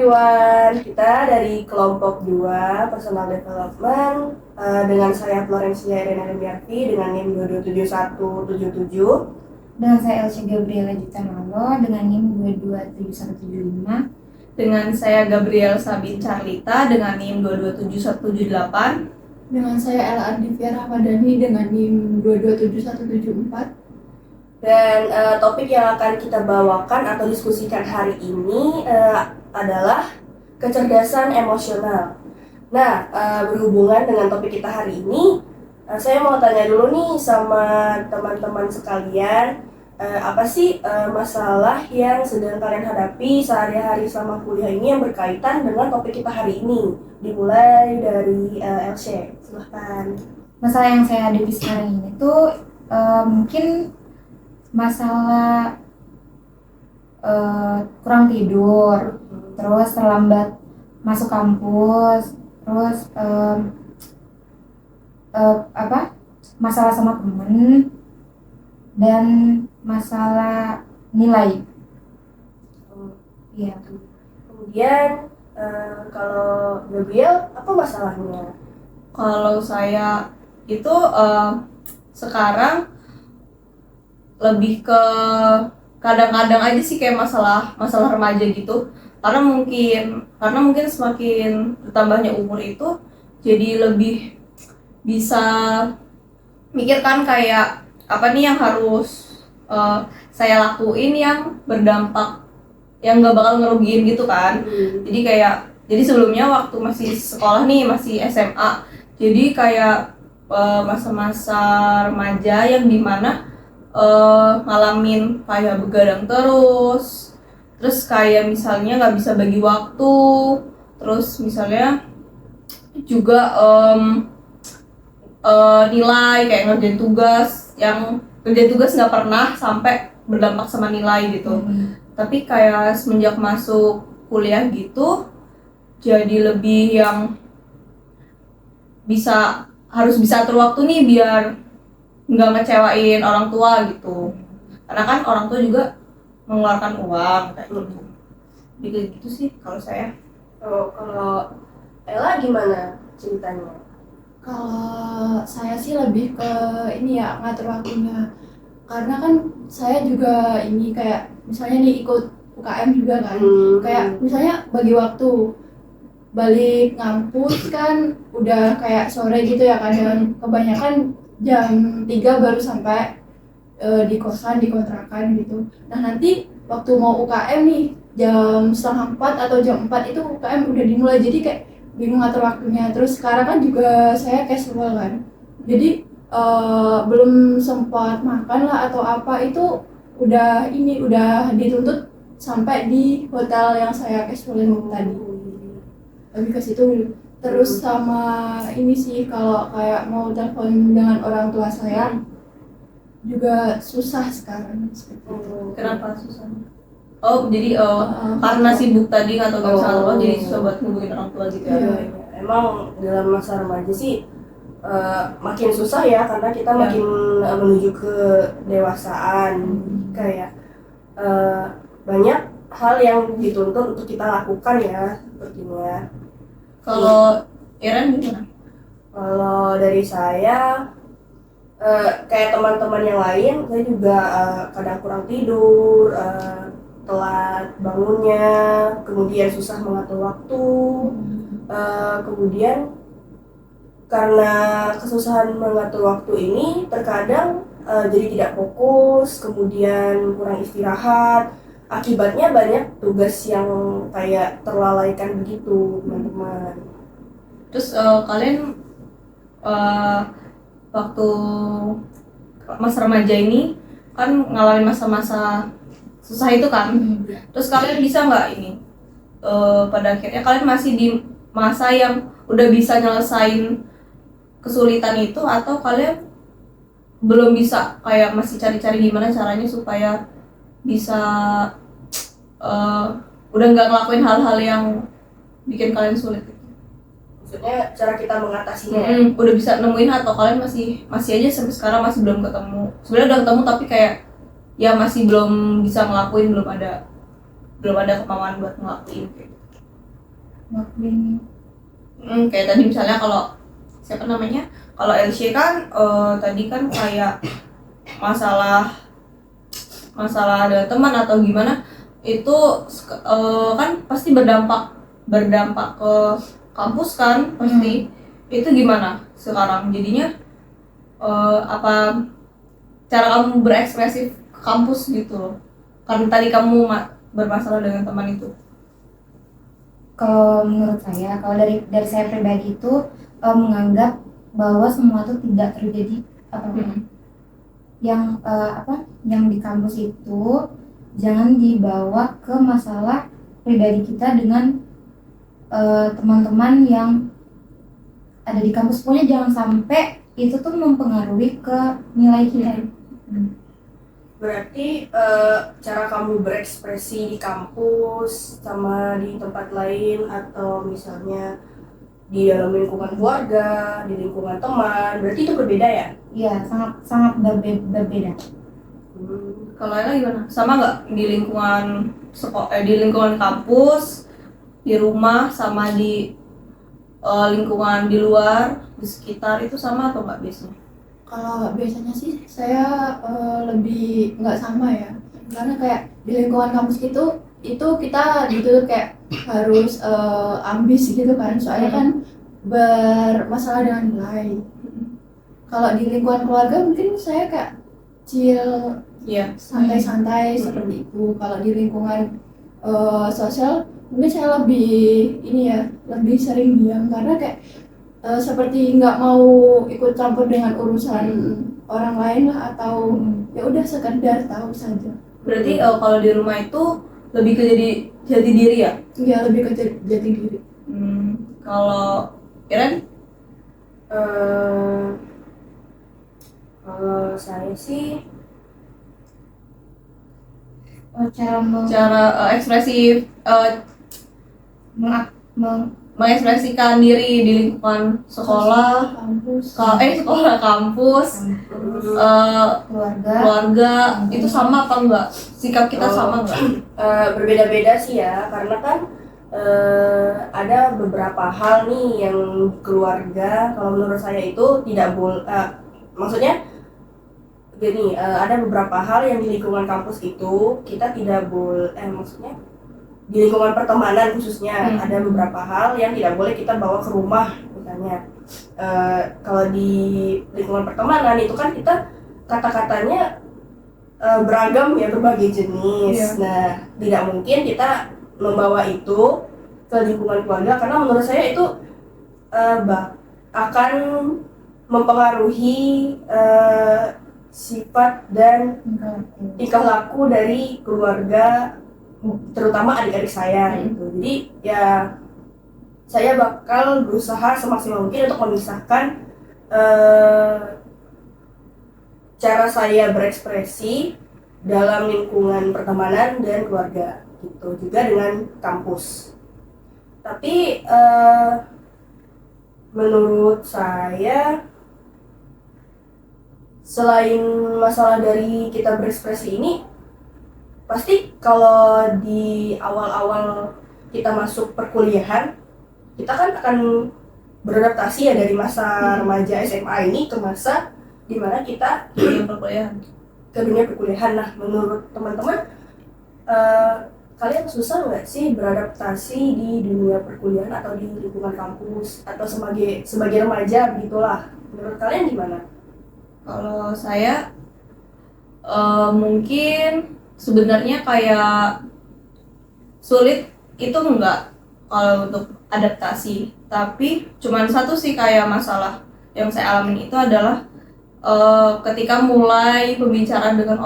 everyone, kita dari kelompok 2 Personal Development dengan saya Florencia Irena Remiarti dengan NIM 227177. Dengan saya Elsa Gabriela Jutanalo dengan NIM 227175. Dengan saya Gabriel Sabin Carlita dengan NIM 227178. Dengan saya Ella Ardivia Ramadhani dengan NIM 227174. Dan topik yang akan kita bawakan atau diskusikan hari ini adalah kecerdasan emosional. Nah, berhubungan dengan topik kita hari ini, saya mau tanya dulu nih sama teman-teman sekalian, apa sih masalah yang sedang kalian hadapi sehari-hari selama kuliah ini yang berkaitan dengan topik kita hari ini? Dimulai dari Elsie, silahkan. Masalah yang saya hadapi sekarang ini tuh mungkin masalah kurang tidur, terus terlambat masuk kampus, terus masalah sama temen, dan masalah nilai. Iya. Kemudian kalau Gabriel, apa masalahnya? Kalau saya itu sekarang lebih ke kadang-kadang aja sih kayak masalah remaja gitu. Karena mungkin semakin bertambahnya umur itu jadi lebih bisa mikirkan kayak apa nih yang harus saya lakuin yang berdampak, yang gak bakal ngerugiin gitu kan. Jadi sebelumnya waktu masih sekolah nih, masih SMA, jadi kayak masa-masa remaja yang dimana ngalamin kayak begadang terus kayak misalnya nggak bisa bagi waktu, terus misalnya juga nilai kayak ngerjain tugas nggak pernah sampai berdampak sama nilai gitu. Tapi kayak semenjak masuk kuliah gitu jadi lebih yang harus bisa atur waktu nih biar nggak ngecewain orang tua gitu, karena kan orang tua juga mengeluarkan uang kayak gitu. Jadi kayak gitu sih kalau saya. Kalau Ella gimana ceritanya? Kalau saya sih lebih ke ini ya, ngatur waktunya. Karena kan saya juga ini kayak misalnya nih ikut UKM juga kan. Kayak misalnya bagi waktu balik ngampus kan udah kayak sore gitu ya kan, dan kebanyakan jam 3 baru sampai di kosan, di kontrakan gitu. Nah nanti waktu mau UKM nih jam 3:30 atau jam 4 itu UKM udah dimulai, jadi kayak bingung atur waktunya. Terus sekarang kan juga saya casual kan, jadi belum sempat makan lah atau apa, itu udah dituntut sampai di hotel yang saya casualin tadi. Lebih ke situ. Terus sama ini sih, kalau kayak mau telepon dengan orang tua saya juga susah sekarang. Kenapa susah? Jadi karena sibuk tadi atau gak bisa lo, jadi susah buat ngubungin orang tua gitu ya? Iya. Emang dalam masa remaja sih makin susah ya, karena kita makin menuju ke dewasaan. Kayak banyak hal yang dituntut untuk kita lakukan ya, sepertinya. Kalau Iren gimana? Kalau dari saya, kayak teman-teman yang lain, saya juga kadang kurang tidur, telat bangunnya, kemudian susah mengatur waktu, kemudian karena kesusahan mengatur waktu ini terkadang jadi tidak fokus, kemudian kurang istirahat. Akibatnya banyak tugas yang kayak terlalaikan begitu, teman-teman. Terus kalian waktu masa remaja ini kan ngalamin masa-masa susah itu kan. Terus kalian bisa nggak ini pada akhirnya kalian masih di masa yang udah bisa nyelesain kesulitan itu, atau kalian belum bisa, kayak masih cari-cari gimana caranya supaya bisa udah nggak ngelakuin hal-hal yang bikin kalian sulit? Maksudnya cara kita mengatasinya. Udah bisa nemuin, atau kalian masih aja sampai sekarang masih belum ketemu? Sebenarnya udah ketemu tapi kayak ya masih belum bisa ngelakuin, belum ada kemauan buat ngelakuin gitu. ngelakuin Kayak tadi misalnya kalau siapa namanya, kalau LC kan tadi kan kayak masalah ada teman atau gimana itu kan pasti berdampak ke kampus kan pasti. Itu gimana sekarang jadinya, apa cara kamu berekspresi ke kampus gitu loh, karena tadi kamu bermasalah dengan teman itu. Kalau menurut saya, kalau dari saya pribadi itu menganggap bahwa semua itu tidak terjadi yang yang di kampus itu jangan dibawa ke masalah pribadi kita dengan teman-teman yang ada di kampus. Pokoknya jangan sampai itu tuh mempengaruhi ke nilai kita. Berarti cara kamu berekspresi di kampus sama di tempat lain atau misalnya di dalam lingkungan keluarga, di lingkungan teman, berarti itu berbeda ya? Iya, sangat berbeda. Kalau Ella gimana? Sama nggak di lingkungan di lingkungan kampus, di rumah, sama di lingkungan di luar, di sekitar itu sama atau nggak biasanya? Kalau biasanya sih saya lebih nggak sama ya, karena kayak di lingkungan kampus itu kita gitu kayak harus ambis gitu kan, soalnya kan bermasalah dengan nilai. Kalau di lingkungan keluarga mungkin saya kayak chill, santai-santai seperti itu. Kalau di lingkungan sosial mungkin saya lebih sering diam, karena kayak seperti nggak mau ikut campur dengan urusan orang lain lah, atau ya udah sekedar tahu saja. Berarti kalau di rumah itu lebih ke jati diri ya? Iya, lebih ke jati diri. Kalau Iren? Kalau saya sih Cara ekspresif mengekspresikan diri di lingkungan sekolah, kampus. kampus, keluarga itu sama apa enggak? Sikap kita sama enggak? berbeda-beda sih ya, karena kan ada beberapa hal nih yang keluarga kalau menurut saya itu tidak boleh, maksudnya gini, ada beberapa hal yang di lingkungan kampus itu kita tidak boleh, maksudnya di lingkungan pertemanan khususnya ada beberapa hal yang tidak boleh kita bawa ke rumah misalnya. Kalau di lingkungan pertemanan itu kan kita kata-katanya beragam ya, berbagai jenis. Nah, tidak mungkin kita membawa itu ke lingkungan keluarga, karena menurut saya itu akan mempengaruhi sifat dan tingkah laku dari keluarga, terutama adik-adik saya gitu. Jadi ya saya bakal berusaha semaksimal mungkin untuk memisahkan cara saya berekspresi dalam lingkungan pertemanan dan keluarga gitu, juga dengan kampus. Tapi menurut saya selain masalah dari kita berekspresi ini, pasti kalau di awal-awal kita masuk perkuliahan, kita kan akan beradaptasi ya dari masa remaja SMA ini ke masa dimana kita ke dunia perkuliahan. Nah, menurut teman-teman, kalian susah nggak sih beradaptasi di dunia perkuliahan atau di lingkungan kampus atau sebagai remaja begitulah? Menurut kalian gimana? Kalau saya mungkin sebenarnya kayak sulit itu enggak kalau untuk adaptasi, tapi cuman satu sih kayak masalah yang saya alami itu adalah ketika mulai pembicaraan dengan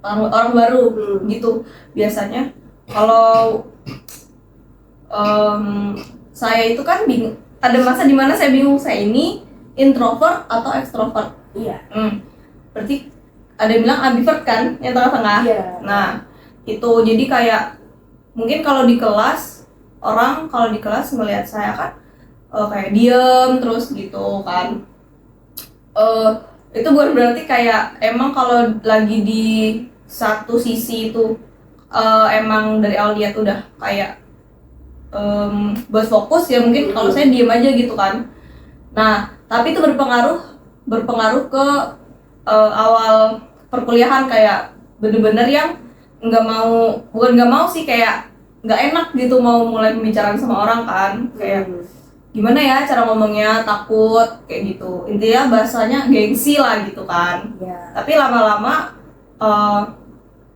orang baru gitu. Biasanya kalau saya itu kan bingung, ada masa dimana saya bingung saya ini introvert atau extrovert. Iya. Berarti ada yang bilang ambivert kan, yang tengah-tengah. Iya. Nah, itu jadi kayak mungkin kalau di kelas melihat saya kan kayak diem terus gitu kan. Itu bukan berarti kayak emang kalau lagi di satu sisi itu emang dari awal lihat udah kayak buat fokus ya mungkin kalau saya diem aja gitu kan. Nah tapi itu berpengaruh ke awal perkuliahan, kayak bener-bener yang bukan nggak mau sih, kayak nggak enak gitu mau mulai pembicaraan sama orang kan, kayak gimana ya cara ngomongnya, takut kayak gitu, intinya bahasanya gengsi lah gitu kan. Ya. Tapi lama-lama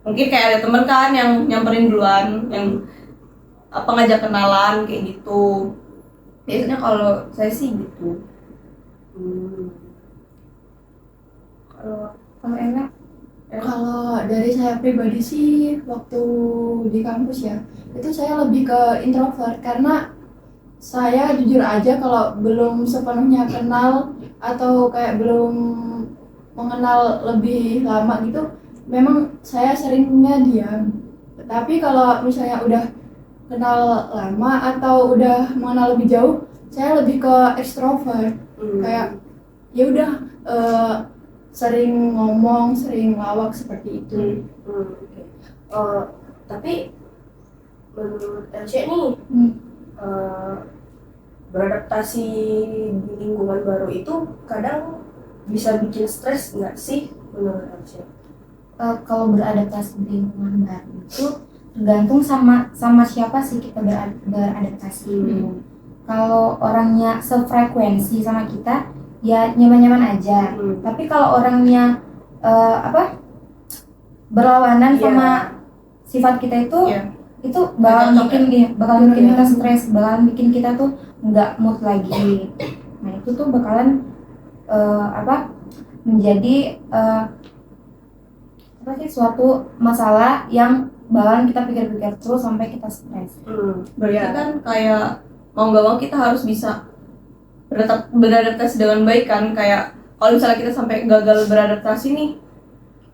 mungkin kayak ada temen kan yang nyamperin duluan, yang ngajak kenalan kayak gitu. Biasanya kalau saya sih gitu. Kalau enak Kalau dari saya pribadi sih waktu di kampus ya, itu saya lebih ke introvert karena saya jujur aja kalau belum sepenuhnya kenal atau kayak belum mengenal lebih lama gitu, memang saya seringnya diam. Tapi kalau misalnya udah kenal lama atau udah mengenal lebih jauh, saya lebih ke ekstrovert. Kayak ya udah sering ngomong, sering ngelawak seperti itu. Oke. Tapi menurut Elsya nih, beradaptasi di lingkungan baru itu kadang bisa bikin stres nggak sih menurut Elsya? kalau beradaptasi di lingkungan baru itu tergantung sama siapa sih kita beradaptasi. Kalau orangnya sefrekuensi sama kita ya nyaman-nyaman aja. Tapi kalau orangnya berlawanan sama sifat kita itu itu bakal bikin kita stres, bakal bikin kita tuh nggak mood lagi. Nah itu tuh bakalan menjadi suatu masalah yang bakalan kita pikir-pikir terus sampai kita stres. Berarti kan kayak mau nggak mau kita harus bisa beradaptasi dengan baik kan. Kayak kalau misalnya kita sampai gagal beradaptasi nih,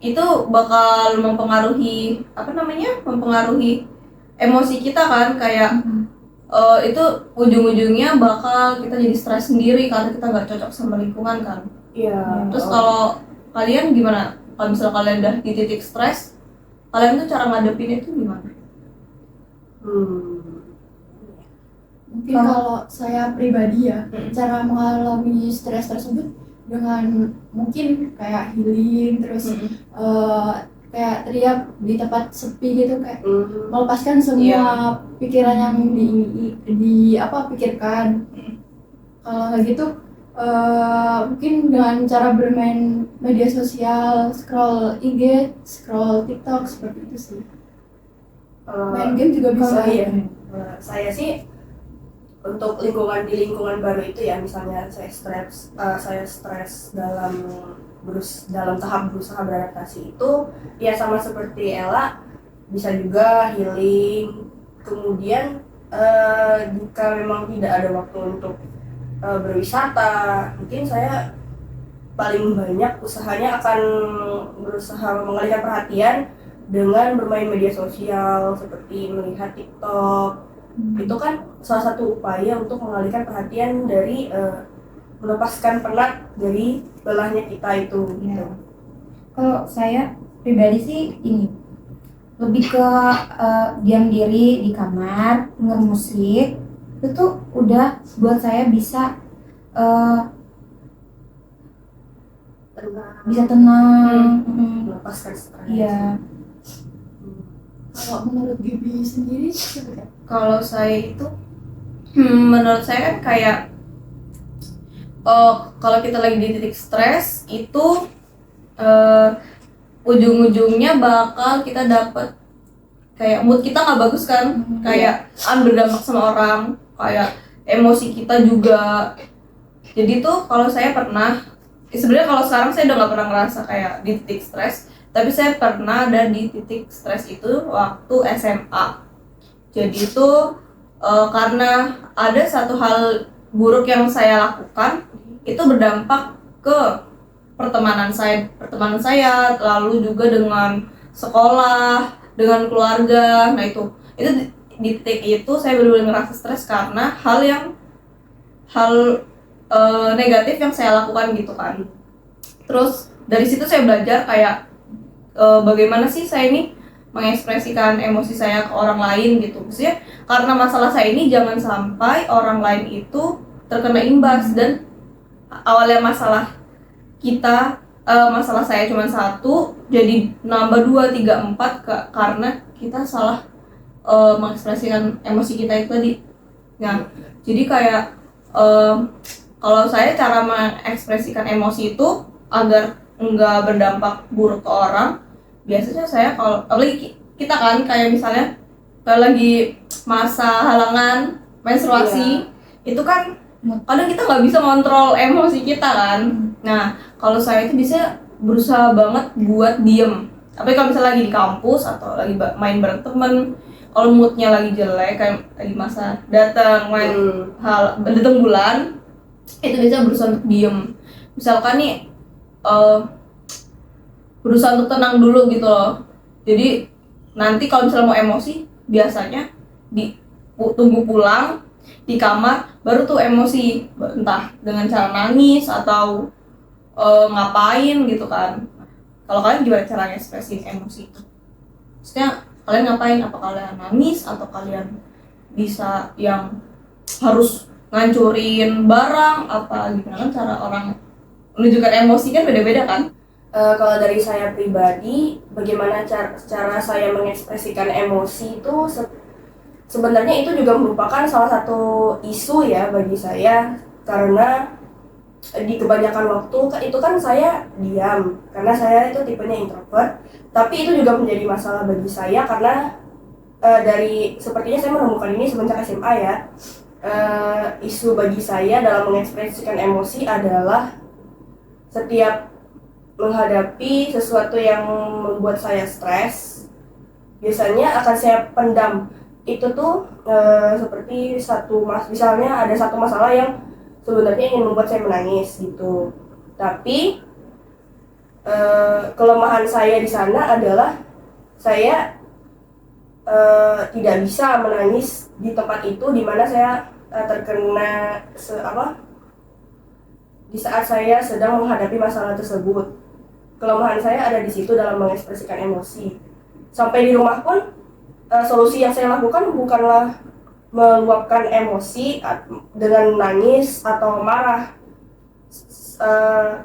itu bakal mempengaruhi emosi kita kan, kayak itu ujung-ujungnya bakal kita jadi stres sendiri karena kita nggak cocok sama lingkungan kan. Iya. Terus kalau kalian gimana? Kalau misalnya kalian udah di titik stres, kalian tuh cara ngadepin itu gimana? Mungkin kalau saya pribadi ya, cara mengalami stres tersebut dengan mungkin kayak healing, terus kayak teriak di tempat sepi gitu, kayak melepaskan semua pikiran yang pikirkan. Kalau kayak gitu mungkin dengan cara bermain media sosial, scroll IG, scroll TikTok, seperti itu sih. Main game juga bisa. Saya sih untuk di lingkungan baru itu ya, misalnya saya stres dalam tahap berusaha beradaptasi itu ya sama seperti Ella, bisa juga healing. Kemudian jika memang tidak ada waktu untuk berwisata, mungkin saya paling banyak usahanya akan berusaha mengalihkan perhatian dengan bermain media sosial seperti melihat TikTok. Itu kan salah satu upaya untuk mengalihkan perhatian dari melepaskan penat dari belahnya kita itu. Gitu. Kalau saya pribadi sih ini lebih ke diam diri di kamar, denger musik, itu udah buat saya bisa tenang, melepaskan stres. Iya. Kalau menurut Gibi sendiri, Kalau saya itu, menurut saya kan kayak kalau kita lagi di titik stres itu ujung-ujungnya bakal kita dapat kayak mood kita nggak bagus kan, kayak berdampak sama orang, kayak emosi kita juga. Jadi tuh kalau saya pernah, sebenarnya kalau sekarang saya udah nggak pernah ngerasa kayak di titik stres, tapi saya pernah ada di titik stres itu waktu SMA. Jadi itu karena ada satu hal buruk yang saya lakukan, itu berdampak ke pertemanan saya, lalu juga dengan sekolah, dengan keluarga. Nah itu di titik itu saya benar-benar ngerasa stres karena hal negatif yang saya lakukan gitu kan. Terus dari situ saya belajar kayak bagaimana sih saya ini mengekspresikan emosi saya ke orang lain gitu. Maksudnya karena masalah saya ini jangan sampai orang lain itu terkena imbas, dan awalnya masalah kita masalah saya cuma satu jadi nambah 2, 3, 4 karena kita salah mengekspresikan emosi kita itu tadi. Nah, jadi kayak kalau saya cara mengekspresikan emosi itu agar enggak berdampak buruk ke orang, biasanya saya kalau apalagi kita kan kayak misalnya kalau lagi masa halangan menstruasi itu kan kadang kita nggak bisa kontrol emosi kita kan. Nah kalau saya itu bisa berusaha banget buat diem, tapi kalau misalnya lagi di kampus atau lagi main bareng temen, kalau moodnya lagi jelek kayak lagi masa datang datang bulan, itu bisa berusaha untuk diem. Misalkan nih berusaha untuk tenang dulu gitu loh. Jadi nanti kalau misalnya mau emosi biasanya tunggu pulang di kamar baru tuh emosi, entah dengan cara nangis atau ngapain gitu kan. Kalau kalian gimana cara ekspresi emosi itu? Maksudnya kalian ngapain? Apa kalian nangis atau kalian bisa yang harus ngancurin barang apa gimana? Kan cara orang menunjukkan emosi kan beda-beda kan? Kalau dari saya pribadi, bagaimana cara saya mengekspresikan emosi itu sebenarnya itu juga merupakan salah satu isu ya bagi saya, karena di kebanyakan waktu itu kan saya diam karena saya itu tipenya introvert, tapi itu juga menjadi masalah bagi saya karena dari sepertinya saya menemukan ini semenjak SMA ya. Isu bagi saya dalam mengekspresikan emosi adalah setiap menghadapi sesuatu yang membuat saya stres, biasanya akan saya pendam. Itu tuh seperti misalnya ada satu masalah yang sebenarnya ingin membuat saya menangis gitu, tapi kelemahan saya di sana adalah saya tidak bisa menangis di tempat itu di mana saya terkena di saat saya sedang menghadapi masalah tersebut. Kelemahan saya ada di situ dalam mengekspresikan emosi. Sampai di rumah pun solusi yang saya lakukan bukanlah meluapkan emosi dengan nangis atau marah.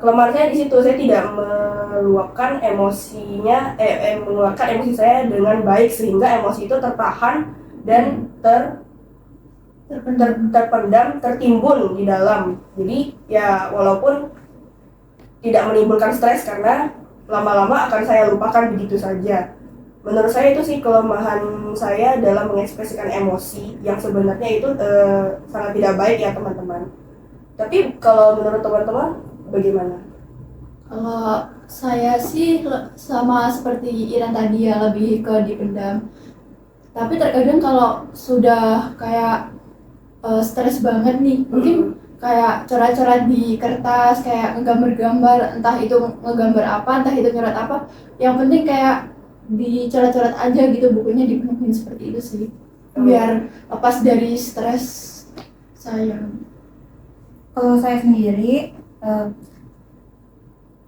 Kelemahan saya di situ, saya tidak meluapkan mengeluarkan emosi saya dengan baik sehingga emosi itu tertahan dan terpendam, tertimbun di dalam. Jadi ya walaupun tidak menimbulkan stres karena lama-lama akan saya lupakan begitu saja. Menurut saya itu sih kelemahan saya dalam mengekspresikan emosi yang sebenarnya itu sangat tidak baik ya teman-teman. Tapi kalau menurut teman-teman bagaimana? Kalau saya sih sama seperti Iran tadi ya, lebih ke dipendam. Tapi terkadang kalau sudah kayak stres banget nih, mungkin kayak coret-coret di kertas, kayak ngegambar-gambar, entah itu ngegambar apa, entah itu nyoret apa, yang penting kayak dicoret-coret aja gitu, bukunya dipenuhin seperti itu sih, biar lepas dari stres saya. Kalau saya sendiri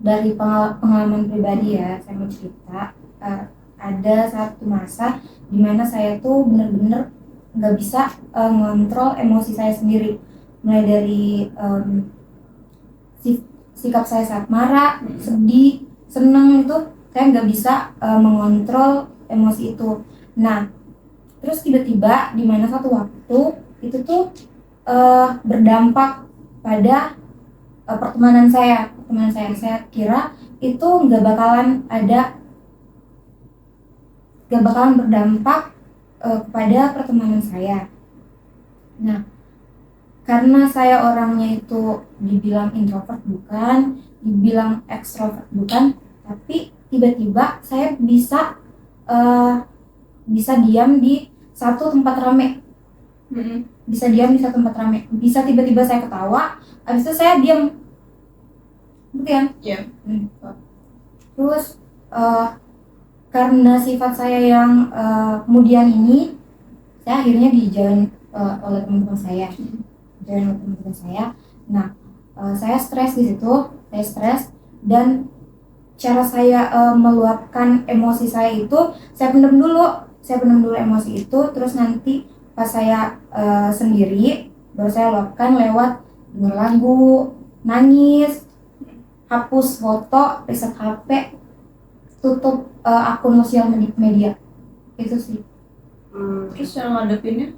dari pengalaman pribadi ya, saya mau cerita, ada satu masa dimana saya tuh bener-bener nggak bisa ngontrol emosi saya sendiri, mulai dari sikap saya saat marah, sedih, seneng, itu saya nggak bisa mengontrol emosi itu. Nah, terus tiba-tiba di mana satu waktu itu tuh berdampak pada pertemanan saya. Saya kira itu nggak bakalan berdampak kepada pertemanan saya. Nah, karena saya orangnya itu dibilang introvert bukan, dibilang ekstrovert bukan, tapi tiba-tiba saya bisa diam di satu tempat rame. Bisa diam di satu tempat rame. Bisa tiba-tiba saya ketawa, habis itu saya diam. Gitu kan? Iya. Terus karena sifat saya yang kemudian ini, saya akhirnya dijauhin oleh teman-teman saya. Nah, saya stres di situ, dan cara saya meluapkan emosi saya itu, saya pendam dulu emosi itu, terus nanti pas saya sendiri baru saya luapkan lewat denger lagu, nangis, hapus foto, reset HP, tutup akun sosial media. Itu sih. Terus cara ngadepinnya?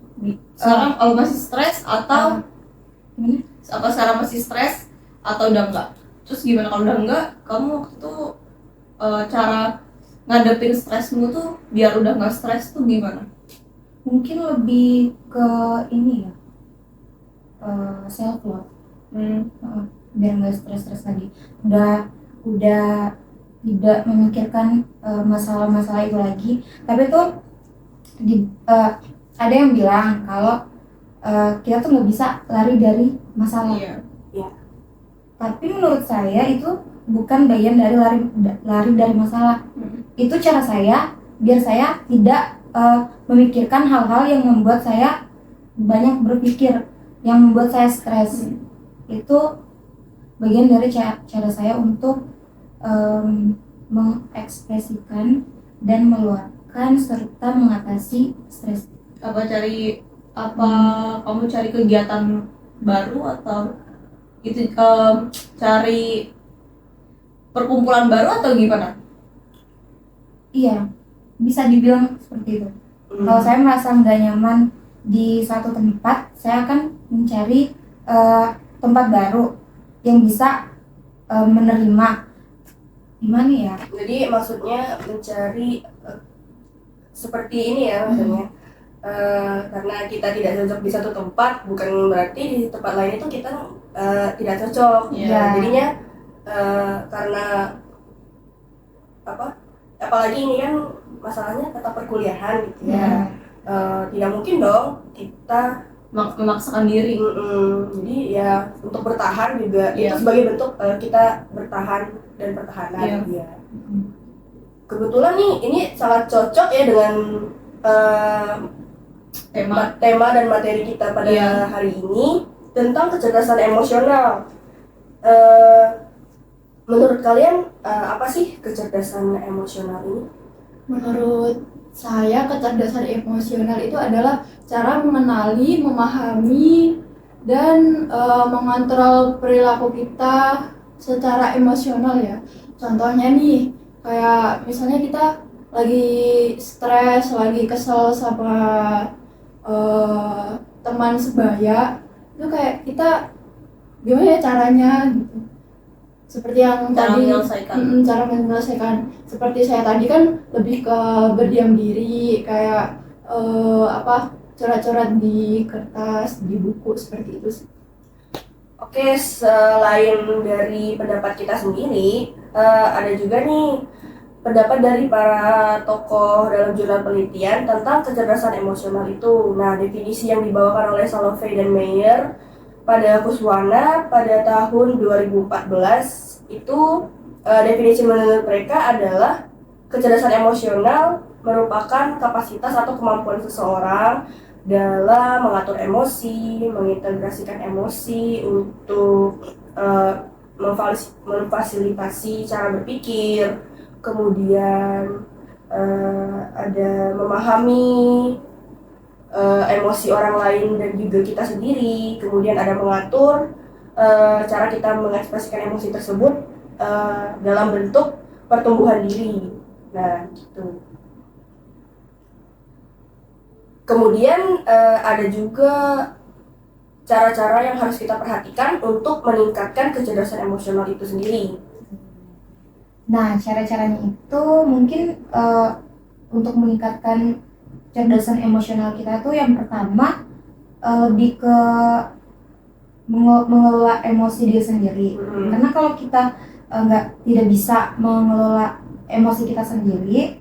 Sekarang masih stres atau Gimana? apa sekarang masih stres atau udah enggak? Terus gimana kalau udah enggak, kamu waktu itu cara ngadepin stresmu tuh biar udah nggak stres tuh gimana? Mungkin lebih ke ini ya, self love. Biar nggak stres lagi. Udah tidak memikirkan masalah-masalah itu lagi. Tapi tuh ada yang bilang kalau kita tuh nggak bisa lari dari masalah. Iya. Tapi menurut saya itu bukan bagian dari lari dari masalah. Itu cara saya biar saya tidak memikirkan hal-hal yang membuat saya banyak berpikir, yang membuat saya stres. Itu bagian dari cara saya untuk mengekspresikan dan meluapkan serta mengatasi stres. Kamu cari kegiatan baru atau itu cari perkumpulan baru atau gimana? Iya, bisa dibilang seperti itu. Kalau saya merasa nggak nyaman di satu tempat, saya akan mencari tempat baru yang bisa menerima. Gimana ya? Jadi maksudnya mencari seperti ini ya maksudnya. Karena kita tidak cocok di satu tempat, bukan berarti di tempat lain itu kita tidak cocok. Iya. Jadinya karena apalagi ini kan masalahnya kata perkuliahan gitu ya. Tidak mungkin dong kita Memaksakan diri. Jadi ya untuk bertahan juga itu sebagai bentuk kita bertahan dan pertahanan. Ya. Kebetulan nih ini sangat cocok ya dengan tema dan materi kita pada hari ini tentang kecerdasan emosional. Menurut kalian apa sih kecerdasan emosional ini? Menurut saya kecerdasan emosional itu adalah cara mengenali, memahami, dan mengontrol perilaku kita secara emosional ya. Contohnya nih, kayak misalnya kita lagi stres, lagi kesel sama teman sebaya, itu kayak kita gimana ya caranya gitu. Seperti yang tadi cara menyelesaikan. Seperti saya tadi kan lebih ke berdiam diri, kayak coret-coret di kertas, di buku, seperti itu sih. Oke, selain dari pendapat kita sendiri, ada juga nih pendapat dari para tokoh dalam jurnal penelitian tentang kecerdasan emosional itu. Nah, definisi yang dibawakan oleh Salovey dan Meyer pada Kuswana pada tahun 2014 itu definisi menurut mereka adalah kecerdasan emosional merupakan kapasitas atau kemampuan seseorang dalam mengatur emosi, mengintegrasikan emosi untuk memfasilitasi cara berpikir, kemudian ada memahami emosi orang lain dan juga kita sendiri, kemudian ada mengatur cara kita mengekspresikan emosi tersebut dalam bentuk pertumbuhan diri. Nah, gitu. Kemudian ada juga cara-cara yang harus kita perhatikan untuk meningkatkan kecerdasan emosional itu sendiri. Nah, cara-caranya itu mungkin untuk meningkatkan kecerdasan emosional kita tuh yang pertama lebih ke mengelola emosi diri sendiri. Karena kalau kita tidak bisa mengelola emosi kita sendiri,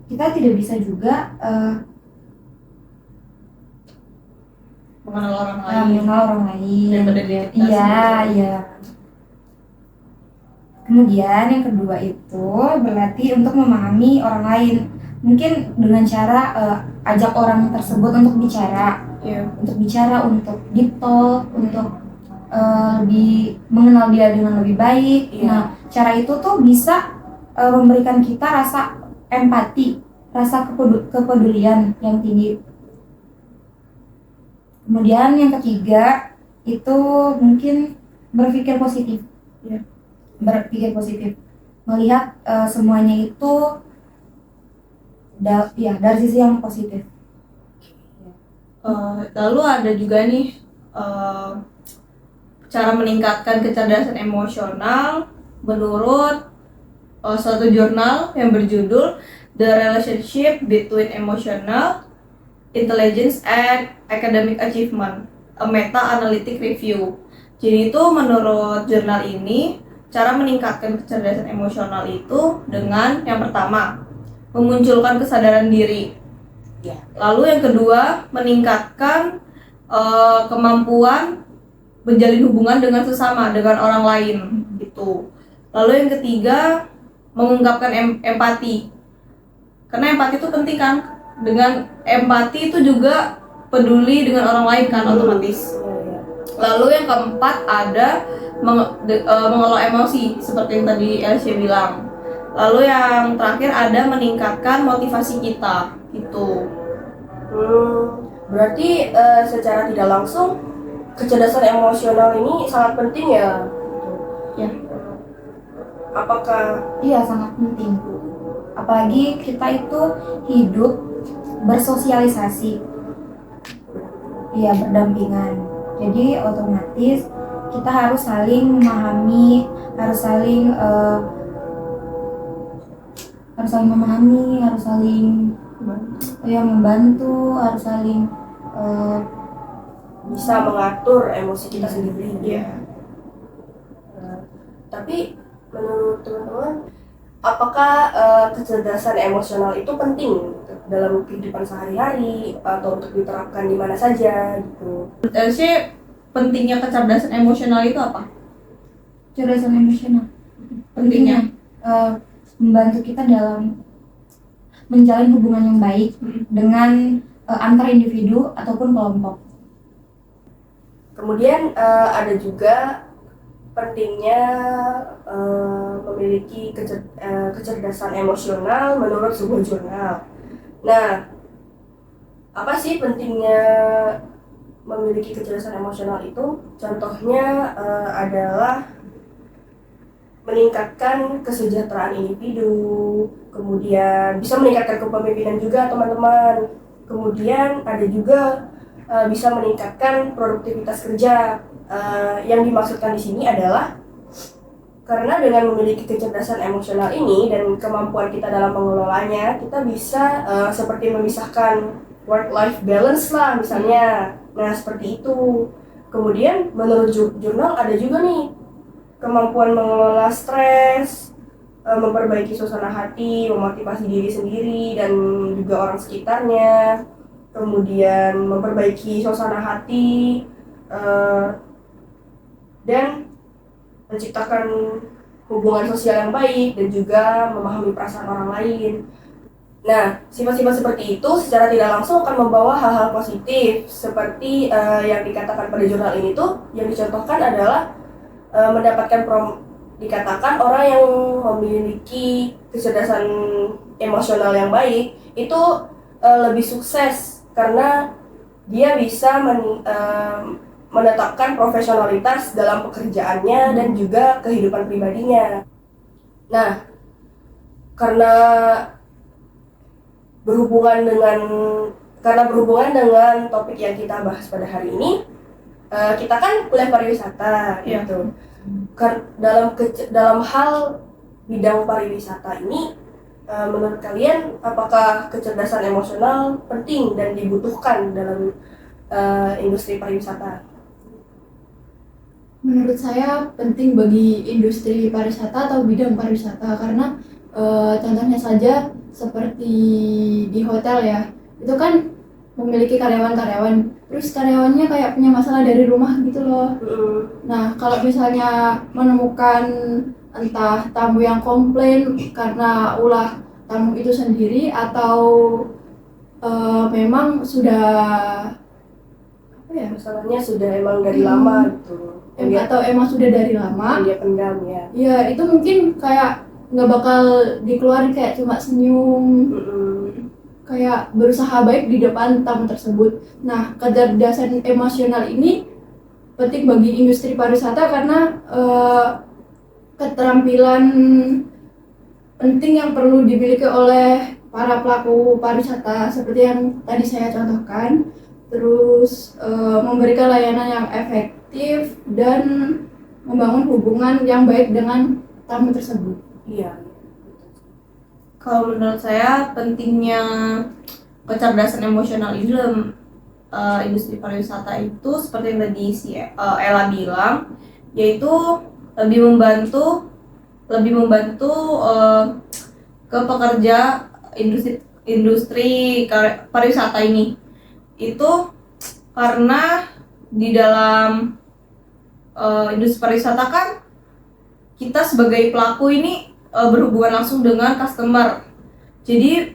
kita tidak bisa juga mengenal orang lain. Daripada diri kita sendiri. Iya. Kemudian yang kedua itu berarti untuk memahami orang lain. Mungkin dengan cara ajak orang tersebut untuk bicara, untuk deep talk, untuk lebih mengenal dia dengan lebih baik. Nah, cara itu tuh bisa memberikan kita rasa empati, rasa kepedulian yang tinggi. Kemudian yang ketiga itu mungkin berpikir positif. Ya. Berpikir positif, melihat semuanya itu dari sisi yang positif. Lalu ada juga nih cara meningkatkan kecerdasan emosional menurut suatu jurnal yang berjudul The Relationship Between Emotional Intelligence and Academic Achievement, a Meta-Analytic Review. Jadi itu menurut jurnal ini, cara meningkatkan kecerdasan emosional itu dengan yang pertama, memunculkan kesadaran diri. Ya. Lalu yang kedua, meningkatkan kemampuan menjalin hubungan dengan sesama, dengan orang lain gitu. Lalu yang ketiga, mengungkapkan empati. Karena empati itu penting kan? Dengan empati itu juga peduli dengan orang lain kan otomatis. Lalu yang keempat ada mengelola emosi seperti yang tadi Elsie bilang. Lalu yang terakhir ada meningkatkan motivasi kita gitu. Berarti secara tidak langsung kecerdasan emosional ini sangat penting ya. Ya. Apakah Iya, sangat penting. Apalagi kita itu hidup bersosialisasi. Iya, berdampingan. Jadi otomatis kita harus saling memahami, harus saling memahami, harus saling membantu, harus saling bisa mengatur emosi kita sendiri? Iya. Tapi menurut teman-teman, apakah kecerdasan emosional itu penting gitu, dalam kehidupan sehari-hari atau untuk diterapkan di mana saja gitu? Elsie, pentingnya kecerdasan emosional itu apa? kecerdasan emosional. Pentingnya? Membantu kita dalam menjalin hubungan yang baik dengan antar individu ataupun kelompok. Kemudian ada juga pentingnya memiliki kecerdasan emosional menurut sebuah jurnal. Nah, apa sih pentingnya memiliki kecerdasan emosional itu? Contohnya adalah meningkatkan kesejahteraan individu, kemudian bisa meningkatkan kepemimpinan juga teman-teman. Kemudian ada juga bisa meningkatkan produktivitas kerja. Yang dimaksudkan di sini adalah karena dengan memiliki kecerdasan emosional ini dan kemampuan kita dalam mengelolanya, kita bisa seperti memisahkan work-life balance lah misalnya. Nah, seperti itu. Kemudian menurut jurnal ada juga nih kemampuan mengelola stres, memperbaiki suasana hati, memotivasi diri sendiri dan juga orang sekitarnya, kemudian memperbaiki suasana hati, dan menciptakan hubungan sosial yang baik dan juga memahami perasaan orang lain. Nah, sifat-sifat seperti itu secara tidak langsung akan membawa hal-hal positif seperti yang dikatakan pada jurnal ini tuh, yang dicontohkan adalah dikatakan orang yang memiliki kecerdasan emosional yang baik itu lebih sukses karena dia bisa menetapkan profesionalitas dalam pekerjaannya dan juga kehidupan pribadinya. Nah, karena berhubungan dengan topik yang kita bahas pada hari ini, kita kan kuliah pariwisata gitu. Dalam hal bidang pariwisata ini, menurut kalian apakah kecerdasan emosional penting dan dibutuhkan dalam industri pariwisata? Menurut saya penting bagi industri pariwisata atau bidang pariwisata karena contohnya saja seperti di hotel ya, itu kan memiliki karyawan-karyawan, terus karyawannya kayak punya masalah dari rumah gitu loh. Nah, kalau misalnya menemukan entah tamu yang komplain karena ulah tamu itu sendiri atau memang sudah apa ya? Masalahnya sudah emang dari lama gitu. Atau emang sudah dari lama. Dia pendam ya. Ya, itu mungkin kayak nggak bakal dikeluarin, kayak cuma senyum, kayak berusaha baik di depan tamu tersebut. Nah, kecerdasan emosional ini penting bagi industri pariwisata karena keterampilan penting yang perlu dimiliki oleh para pelaku pariwisata seperti yang tadi saya contohkan. Terus memberikan layanan yang efektif dan membangun hubungan yang baik dengan tamu tersebut. Iya. Kalau menurut saya pentingnya kecerdasan emosional ini dalam industri pariwisata itu seperti yang tadi si Ella bilang, yaitu lebih membantu ke pekerja industri pariwisata ini. Itu karena di dalam industri pariwisata kan kita sebagai pelaku ini berhubungan langsung dengan customer. Jadi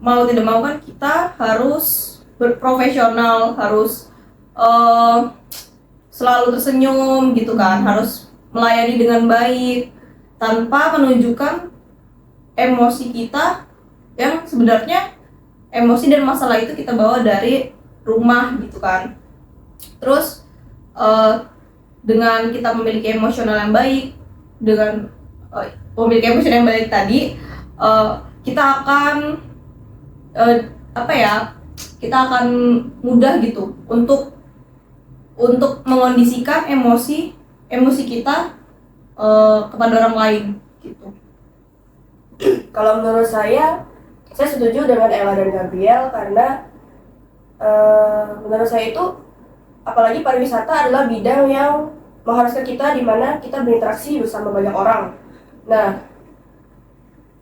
mau tidak mau kan kita harus berprofesional, harus selalu tersenyum gitu kan, harus melayani dengan baik tanpa menunjukkan emosi kita yang sebenarnya emosi dan masalah itu kita bawa dari rumah gitu kan. Terus dengan kita memiliki emosional yang baik, dengan memiliki emosional yang baik tadi, kita akan kita akan mudah gitu untuk mengondisikan emosi kita kepada orang lain gitu. Kalau menurut saya setuju dengan Ella dan Gabriel karena menurut saya itu apalagi pariwisata adalah bidang yang mengharuskan kita di mana kita berinteraksi bersama banyak orang. Nah,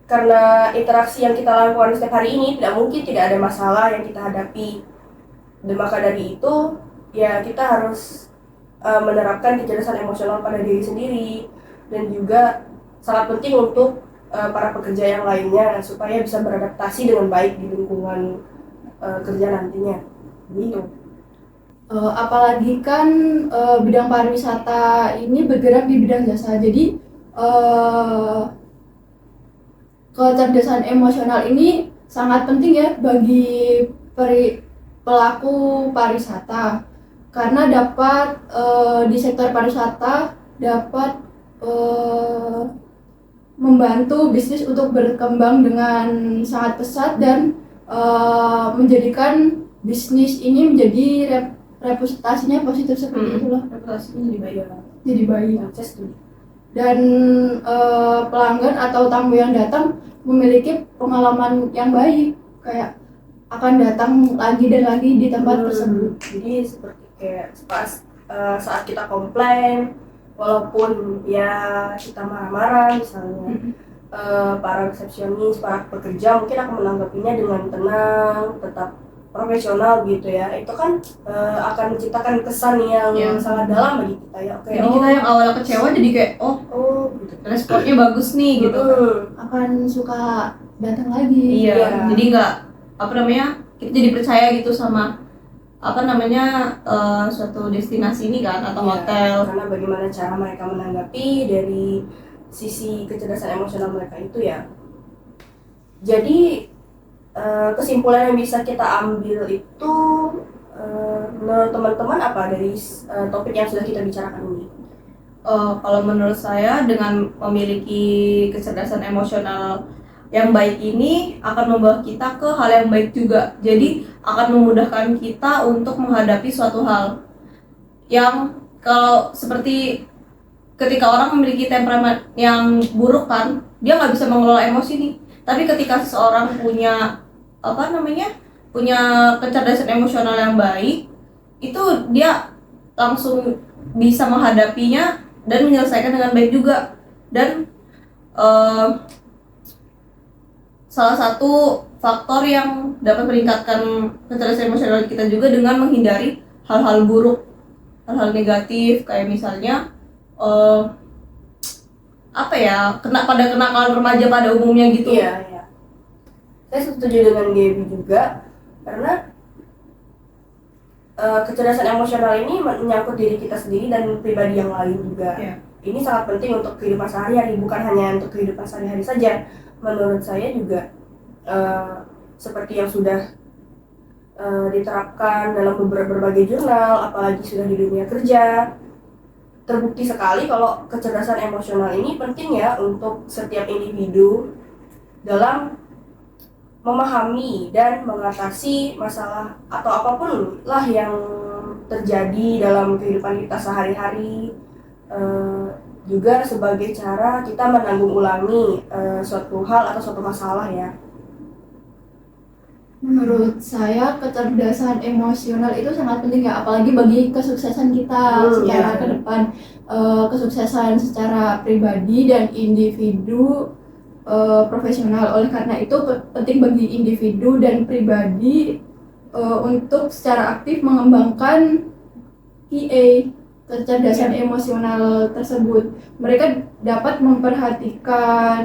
karena interaksi yang kita lakukan setiap hari ini tidak mungkin tidak ada masalah yang kita hadapi. Dan maka dari itu ya kita harus menerapkan kecerdasan emosional pada diri sendiri dan juga sangat penting untuk para pekerja yang lainnya supaya bisa beradaptasi dengan baik di lingkungan kerja nantinya. Gitu. Apalagi kan bidang pariwisata ini bergerak di bidang jasa, jadi kecerdasan emosional ini sangat penting ya bagi pelaku pariwisata karena dapat di sektor pariwisata dapat membantu bisnis untuk berkembang dengan sangat pesat dan menjadikan bisnis ini menjadi reputasinya positif seperti itulah. Reputasinya Jadi baik. Sukses tuh. Dan pelanggan atau tamu yang datang memiliki pengalaman yang baik, kayak akan datang lagi dan lagi di tempat tersebut. Jadi seperti kayak saat kita komplain, walaupun ya kita marah-marah misalnya, para resepsionis, para pekerja mungkin akan menanggapinya dengan tenang, tetap profesional gitu ya. Itu kan akan menciptakan kesan yang sangat dalam bagi kita ya. Oke. Jadi kita yang awalnya kecewa jadi kayak gitu. responnya bagus nih gitu. Akan suka datang lagi. Iya. Jadi nggak kita jadi percaya gitu sama suatu destinasi ini kan atau hotel. Karena bagaimana cara mereka menanggapi dari sisi kecerdasan emosional mereka itu ya. Jadi kesimpulan yang bisa kita ambil itu menurut teman-teman apa dari topik yang sudah kita bicarakan ini? Kalau menurut saya dengan memiliki kecerdasan emosional yang baik ini akan membawa kita ke hal yang baik juga. Jadi akan memudahkan kita untuk menghadapi suatu hal yang kalau seperti ketika orang memiliki temperamen yang buruk kan, dia nggak bisa mengelola emosi nih. Tapi ketika seseorang punya kecerdasan emosional yang baik, itu dia langsung bisa menghadapinya dan menyelesaikan dengan baik juga. Dan salah satu faktor yang dapat meningkatkan kecerdasan emosional kita juga dengan menghindari hal-hal buruk, hal-hal negatif kayak misalnya kenakalan remaja pada umumnya gitu. Iya. Saya setuju dengan Gaby juga karena kecerdasan emosional ini menyangkut diri kita sendiri dan pribadi yang lain juga. Iya. ini sangat penting untuk kehidupan sehari-hari, bukan hanya untuk kehidupan sehari-hari saja. Menurut saya juga seperti yang sudah diterapkan dalam berbagai jurnal, apalagi sudah di dunia kerja, terbukti sekali kalau kecerdasan emosional ini penting ya untuk setiap individu dalam memahami dan mengatasi masalah atau apapun lah yang terjadi dalam kehidupan kita sehari-hari, juga sebagai cara kita menanggung ulangi suatu hal atau suatu masalah ya. Menurut saya kecerdasan emosional itu sangat penting ya, apalagi bagi kesuksesan kita secara ke depan, kesuksesan secara pribadi dan individu profesional. Oleh karena itu penting bagi individu dan pribadi untuk secara aktif mengembangkan PA, kecerdasan emosional tersebut. Mereka dapat memperhatikan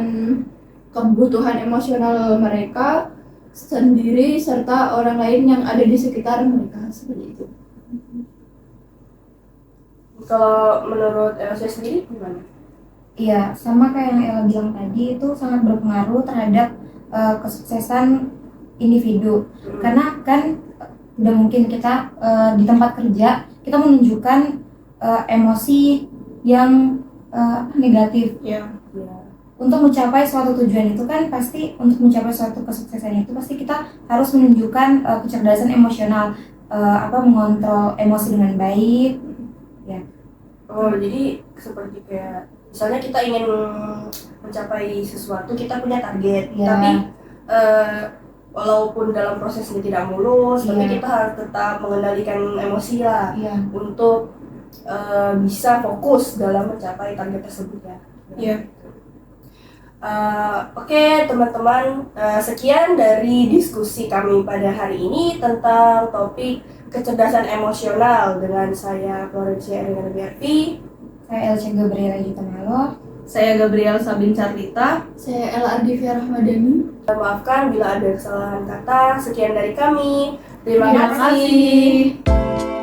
kebutuhan emosional mereka sendiri serta orang lain yang ada di sekitar mereka, seperti itu. Kalau menurut Elsa sendiri gimana? Iya, sama kayak yang Ella bilang tadi, itu sangat berpengaruh terhadap kesuksesan individu. Karena kan udah mungkin kita di tempat kerja kita menunjukkan emosi yang negatif. Ya. Untuk mencapai suatu tujuan itu kan pasti, untuk mencapai suatu kesuksesan itu pasti kita harus menunjukkan kecerdasan emosional, mengontrol emosi dengan baik. Ya. Oh, jadi seperti kayak misalnya kita ingin mencapai sesuatu, kita punya target, tapi walaupun dalam prosesnya tidak mulus, tapi kita harus tetap mengendalikan emosi lah untuk bisa fokus dalam mencapai target tersebut ya. Iya. Oke, teman-teman, sekian dari diskusi kami pada hari ini tentang topik kecerdasan emosional dengan saya Florencia Erina Berfi. Saya Elce Gabriela Jutamalo. Saya Gabriel Sabin Carlita. Saya Ella Ardivia Rahmadani. Maafkan bila ada kesalahan kata. Sekian dari kami. Terima Terima kasih. kasih.